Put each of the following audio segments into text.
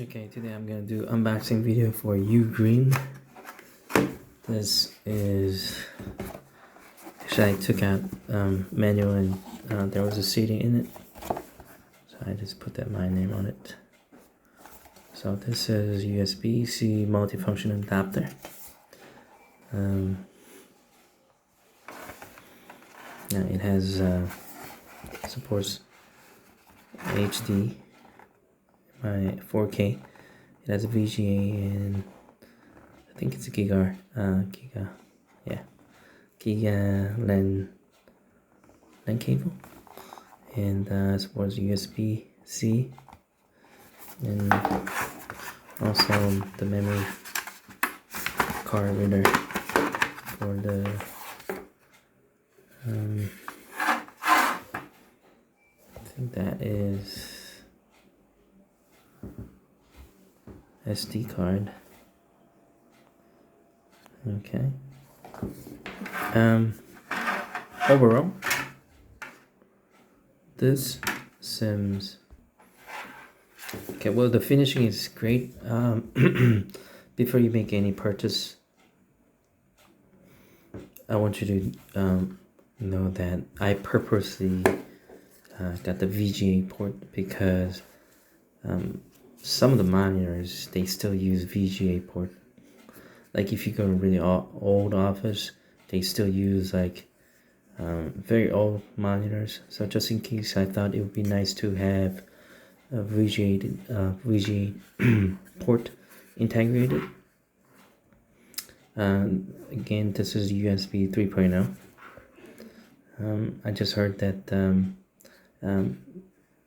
Okay, today I'm gonna do unboxing video for Ugreen. This is actually I took out manual and there was a CD in it, so I just put my name on it. So this is USB-C multifunction adapter. Now it has supports HD. My 4K. It has a VGA and I think it's a Giga LAN cable, and supports USB-C, and also the memory card reader for the I think that is SD card. Okay. Overall, this seems okay. Well, the finishing is great. Before you make any purchase, I want you to know that I purposely got the VGA port because some of the monitors, they still use VGA port. Like if you go to really old office, they still use like very old monitors. So just in case, I thought it would be nice to have a VGA port integrated. Again, this is USB 3.0. I just heard that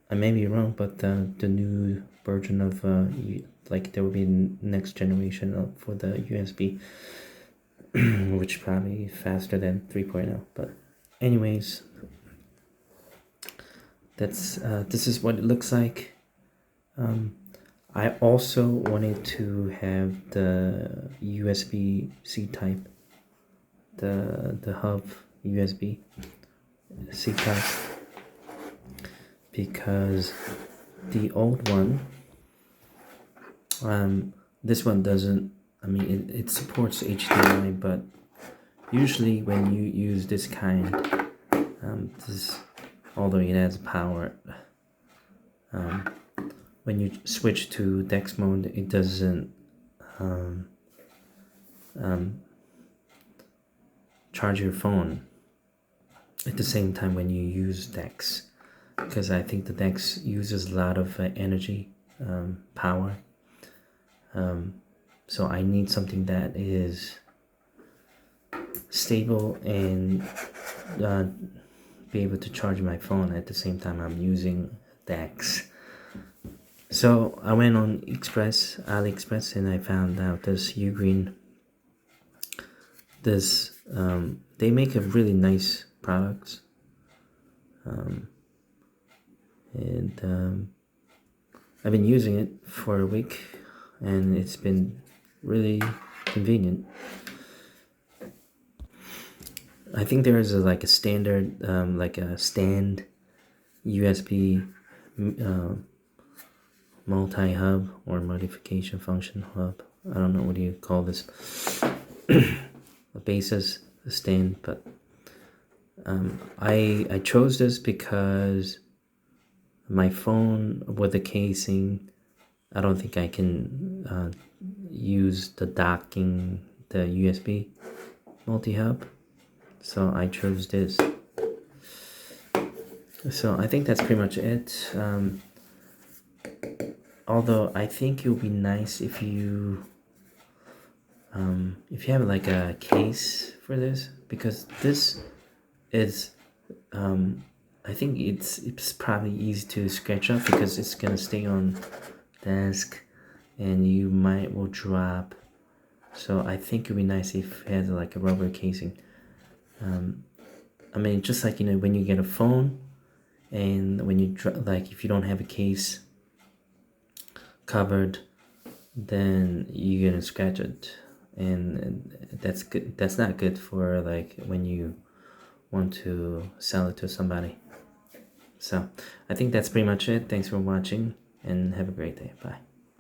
I may be wrong, but the new version of like there will be next generation for the USB, which probably faster than 3.0. But anyways, that's this is what it looks like. I also wanted to have the USB-C type, the hub USB-C type, because the old one, this one doesn't, I mean it supports HDMI, but usually when you use this kind, although it has power, when you switch to DeX mode, it doesn't charge your phone at the same time when you use DeX, because I think the DeX uses a lot of energy, power. So I need something that is stable and be able to charge my phone at the same time I'm using DeX. So I went on AliExpress, and I found out this Ugreen. This they make a really nice products, and I've been using it for a week, and it's been really convenient. I think there is like a standard, like a stand USB multi-hub or modification function hub. I don't know, what do you call this? A basis, a stand, but I chose this because my phone with the casing, I don't think I can use the docking, the USB multi-hub, so I chose this. So I think that's pretty much it. Although I think it would be nice if you have like a case for this, because this is I think it's probably easy to scratch up because it's gonna stay on desk and you will drop. So I think it'd be nice if it has like a rubber casing. I mean, just like, you know, when you get a phone and when you like if you don't have a case covered, then you're gonna scratch it, and that's good. That's not good for like when you want to sell it to somebody. So I think that's pretty much it. Thanks for watching and have a great day. Bye.